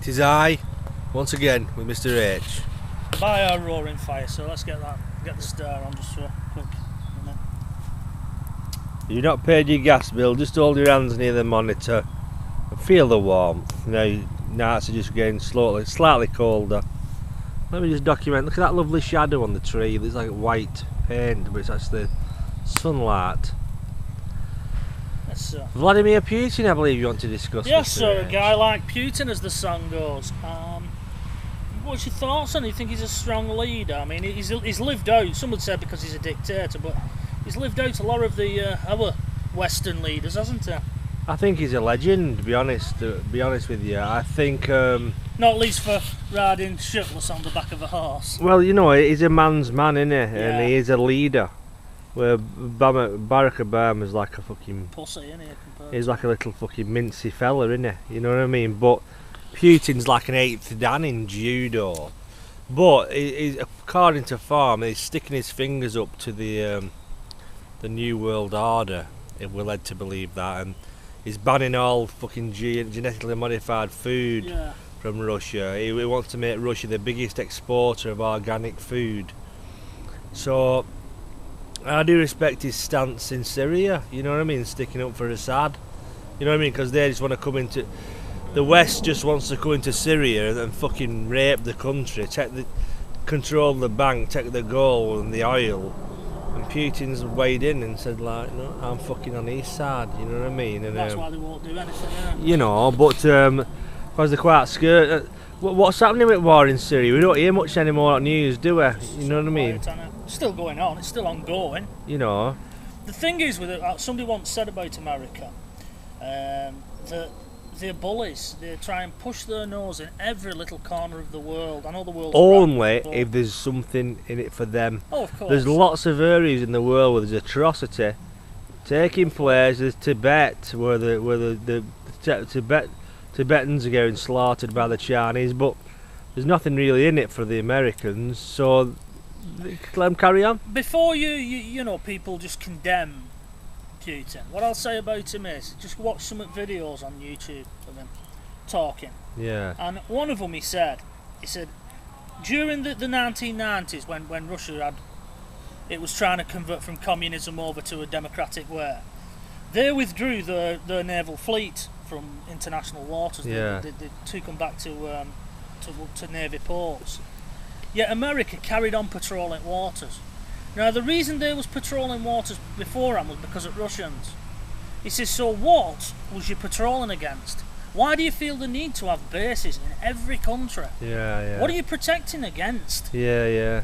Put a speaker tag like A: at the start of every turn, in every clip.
A: 'Tis I, once again, with Mr. H.
B: By our roaring fire, so let's get the star on just for a quick minute.
A: You've not paid your gas bill, just hold your hands near the monitor and feel the warmth. Nights are just getting slightly colder. Let me just document, look at that lovely shadow on the tree, it's like white paint, but it's actually sunlight.
B: Yes, sir.
A: Vladimir Putin, I believe you want to discuss.
B: Yes,
A: Mr.
B: sir,
A: H.
B: a guy like Putin, as the song goes. What's your thoughts on him? You think he's a strong leader? I mean, he's lived out, some would say because he's a dictator, but he's lived out a lot of the other Western leaders, hasn't he?
A: I think he's a legend, to be honest with you. I think...
B: Not least for riding shirtless on the back of a horse.
A: well, he's a man's man, isn't he?
B: Yeah.
A: And he is a leader. Where Barack Obama's like a fucking...
B: Pussy, isn't he?
A: He's like a little fucking mincy fella, isn't he? You know what I mean? But Putin's like an 8th dan in judo. But he's, according to Farm, he's sticking his fingers up to the New World Order, if we're led to believe that. And he's banning all fucking genetically modified food from Russia. He wants to make Russia the biggest exporter of organic food. So I do respect his stance in Syria, you know what I mean, sticking up for Assad. You know what I mean, because they just want to come into... The West just wants to come into Syria and fucking rape the country, control the bank, take the gold and the oil. And Putin's weighed in and said, like, no, I'm fucking on his side, you know what I mean? And,
B: that's why they won't do anything, yeah.
A: You know, but because they're quite scared. What's happening with war in Syria? We don't hear much anymore on news, do we? You know what I mean?
B: It's still going on, it's still ongoing.
A: You know.
B: The thing is with it, somebody once said about America, that they're bullies. They try and push their nose in every little corner of the world. I know the world's
A: only if there's something in it for them.
B: Oh, of course.
A: There's lots of areas in the world where there's atrocity taking place. There's Tibet, where the Tibetans are getting slaughtered by the Chinese, but there's nothing really in it for the Americans. So let them carry on.
B: Before you know, people just condemn Putin. What I'll say about him is, just watch some videos on YouTube of him talking.
A: Yeah.
B: And one of them he said, during the 1990s when Russia was trying to convert from communism over to a democratic way, they withdrew their naval fleet from international waters.
A: Yeah.
B: They took them back to Navy ports. Yet America carried on patrolling waters. Now the reason they was patrolling waters beforehand was because of Russians. He says, so what was you patrolling against? Why do you feel the need to have bases in every country?
A: Yeah.
B: What are you protecting against?
A: Yeah.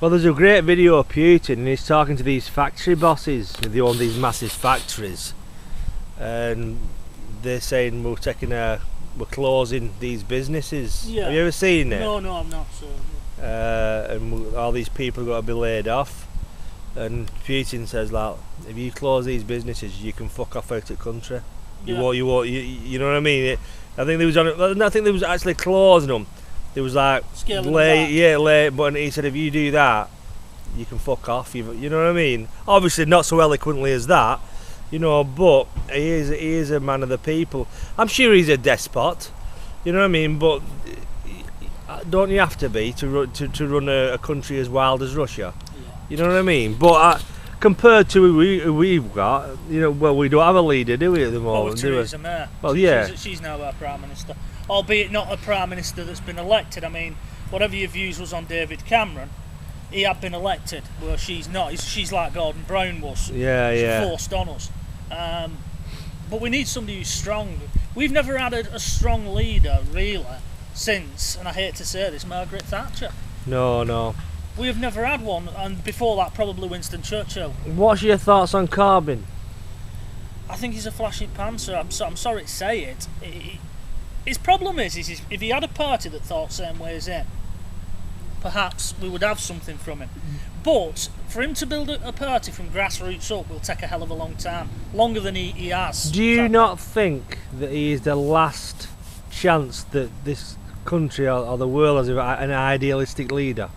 A: Well, there's a great video of Putin, and he's talking to these factory bosses. They own these massive factories, and they're saying we're closing these businesses.
B: Yeah.
A: Have you ever seen it?
B: No, I'm not. So.
A: And all these people have got to be laid off. And Putin says, like, if you close these businesses, you can fuck off out of the country.
B: Yeah.
A: You know what I mean? I think they was actually closing them. There was like but he said if you do that, you can fuck off. You know what I mean? Obviously not so eloquently as that, you know, but he is a man of the people. I'm sure he's a despot, you know what I mean? But don't you have to be to run a country as wild as Russia?
B: Yeah.
A: You know what I mean? But compared to who we've got, you know, well, we don't have a leader, do we, at the moment?
B: Theresa May.
A: Well, yeah.
B: She's now our Prime Minister. Albeit not a Prime Minister that's been elected. I mean, whatever your views was on David Cameron, he had been elected, where she's not. She's like Gordon Brown was.
A: Yeah.
B: She's forced on us. But we need somebody who's strong. We've never had a strong leader, really, since, and I hate to say this, Margaret Thatcher.
A: No.
B: We have never had one, and before that, probably Winston Churchill.
A: What's your thoughts on Corbyn?
B: I think he's a flashy pantser. I'm sorry to say it. His problem is if he had a party that thought same way as him, perhaps we would have something from him. But for him to build a party from grassroots up will take a hell of a long time, longer than he has.
A: Do you not think that he is the last chance that this country or the world has an idealistic leader?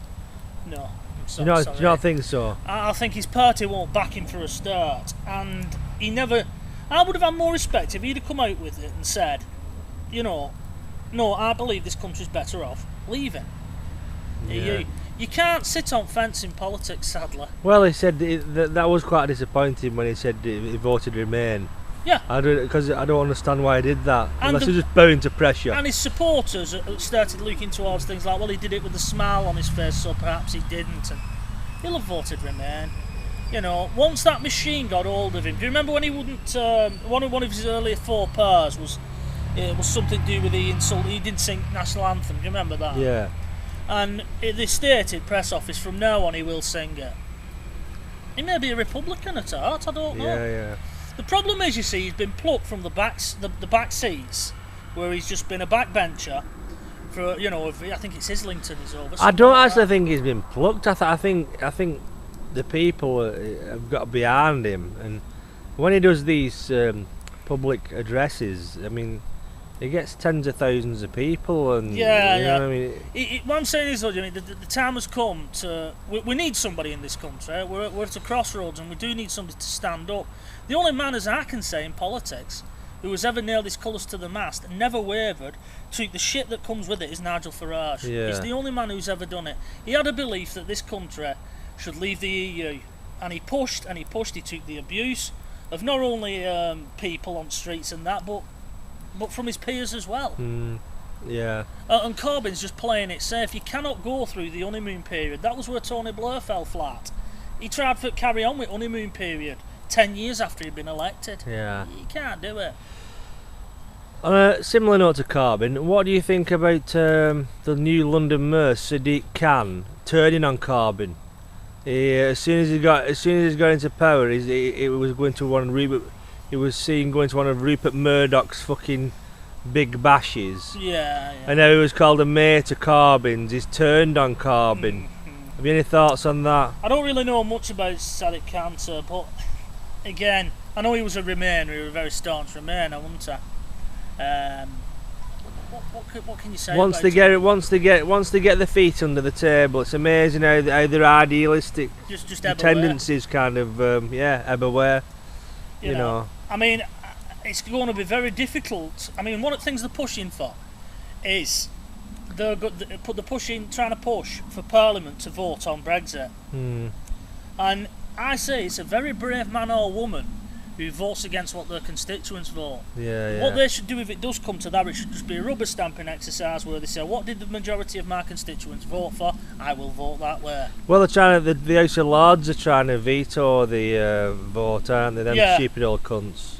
B: No.
A: Do you not think so?
B: I think his party won't back him for a start, and he never... I would have had more respect if he'd have come out with it and said, you know, no, I believe this country's better off leaving.
A: Yeah.
B: You can't sit on fence in politics, sadly.
A: Well, he said that was quite disappointing when he said he voted Remain.
B: Yeah.
A: Because I don't understand why he did that.
B: And
A: Unless he's just bowing to pressure.
B: And his supporters started looking towards things like, well, he did it with a smile on his face, so perhaps he didn't, and he'll have voted Remain. You know, once that machine got hold of him. Do you remember when he wouldn't? One of his earlier faux pas was something to do with the insult. He didn't sing national anthem. Do you remember that?
A: Yeah.
B: And they stated, press office, from now on he will sing it. He may be a Republican at heart, I don't know.
A: Yeah.
B: The problem is, you see, he's been plucked from the back seats, where he's just been a backbencher for, you know, I think it's Islington he's over.
A: I don't actually think he's been plucked. I think the people have got behind him, and when he does these public addresses, I mean, he gets tens of thousands of people, and you know what I mean.
B: What I'm saying is, though, the time has come to. We need somebody in this country. We're at a crossroads, and we do need somebody to stand up. The only man, as I can say, in politics who has ever nailed his colours to the mast and never wavered, took the shit that comes with it, is Nigel Farage.
A: Yeah.
B: He's the only man who's ever done it. He had a belief that this country should leave the EU, and he pushed. He took the abuse of not only people on streets and that, but from his peers as well.
A: Yeah.
B: And Corbyn's just playing it safe. You cannot go through the honeymoon period. That was where Tony Blair fell flat. He tried to carry on with honeymoon period 10 years after he'd been elected.
A: Yeah.
B: You can't do it.
A: On a similar note to Corbyn, what do you think about the new London Mayor Sadiq Khan turning on Corbyn? As soon as he got into power, he was going to one of he was seen going to one of Rupert Murdoch's fucking big bashes.
B: Yeah.
A: And now he was called a mayor to Corbyn's. He's turned on Corbyn. Have you any thoughts on that?
B: I don't really know much about Sadiq Khan, sir, but again, I know he was a Remainer. He was a very staunch Remainer, wasn't he? What can you say?
A: Once they get their feet under the table, it's amazing how their idealistic
B: just
A: tendencies kind of ebb away. You know.
B: I mean, it's going to be very difficult. I mean, one of the things they're pushing for is they're trying to push for Parliament to vote on Brexit. And I say it's a very brave man or woman who votes against what their constituents vote. What they should do if it does come to that, it should just be a rubber stamping exercise where they say, what did the majority of my constituents vote for? I will vote that way.
A: Well, the House of Lords are trying to veto the vote, aren't they? Them stupid old cunts.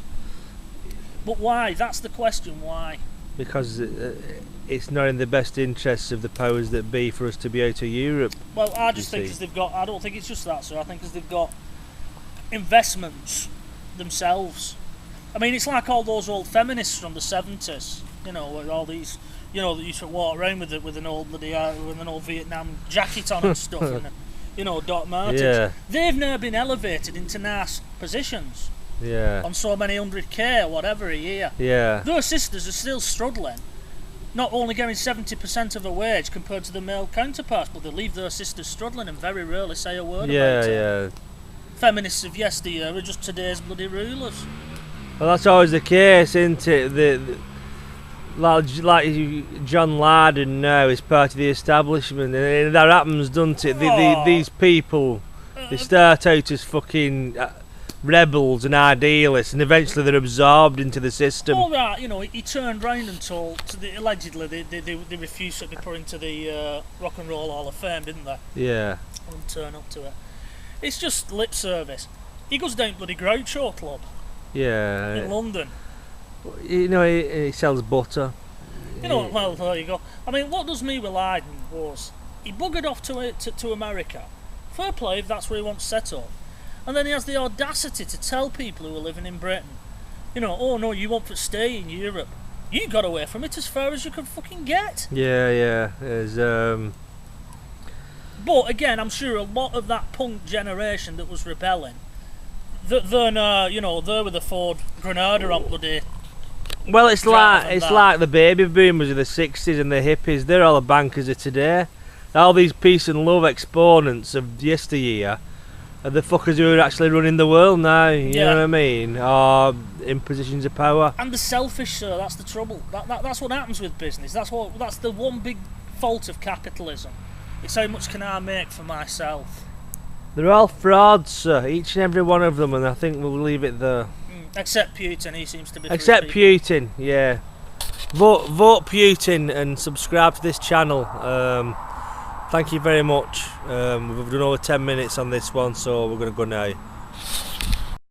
B: But why? That's the question. Why?
A: Because it's not in the best interests of the powers that be for us to be out of Europe.
B: Well, I just think because they've got. I don't think it's just that, sir. I think because they've got investments themselves. I mean, it's like all those old feminists from the 70s. You know, with all these. You know, that used to walk around with an old Vietnam jacket on and stuff, and Doc Martens.
A: Yeah.
B: They've now been elevated into nice positions.
A: Yeah.
B: On so many 100k or whatever a year.
A: Yeah.
B: Their sisters are still struggling. Not only getting 70% of a wage compared to the male counterparts, but they leave their sisters struggling and very rarely say a word about it.
A: Yeah.
B: Feminists of yesteryear are just today's bloody rulers.
A: Well, that's always the case, isn't it? Like John Lydon now is part of the establishment, and that happens, doesn't it? These people, they start out as fucking rebels and idealists, and eventually they're absorbed into the system.
B: All right, he turned round and told, allegedly, they refused to be put into the Rock and Roll Hall of Fame, didn't they?
A: Yeah.
B: Wouldn't turn up to it. It's just lip service. He goes down bloody Groucho Club.
A: Yeah.
B: In London.
A: He sells butter.
B: Well, there you go. I mean, what does me with Lydon was, he buggered off to America. Fair play if that's where he wants to settle. And then he has the audacity to tell people who are living in Britain, oh no, you want to stay in Europe. You got away from it as far as you could fucking get.
A: Yeah. There's
B: But again, I'm sure a lot of that punk generation that was rebelling, they're with the Ford Granada on bloody.
A: Well, it's like the baby boomers of the 60s and the hippies. They're all the bankers of today. All these peace and love exponents of yesteryear are the fuckers who are actually running the world now. You
B: Yeah.
A: know what I mean? Are in positions of power.
B: And the selfish, sir. That's the trouble. That's what happens with business. That's the one big fault of capitalism. It's how much can I make for myself.
A: They're all frauds, sir. Each and every one of them, and I think we'll leave it there.
B: Except Putin, he seems to be.
A: Except Putin, yeah. Vote Putin and subscribe to this channel. Thank you very much. We've done over 10 minutes on this one, so we're going to go now.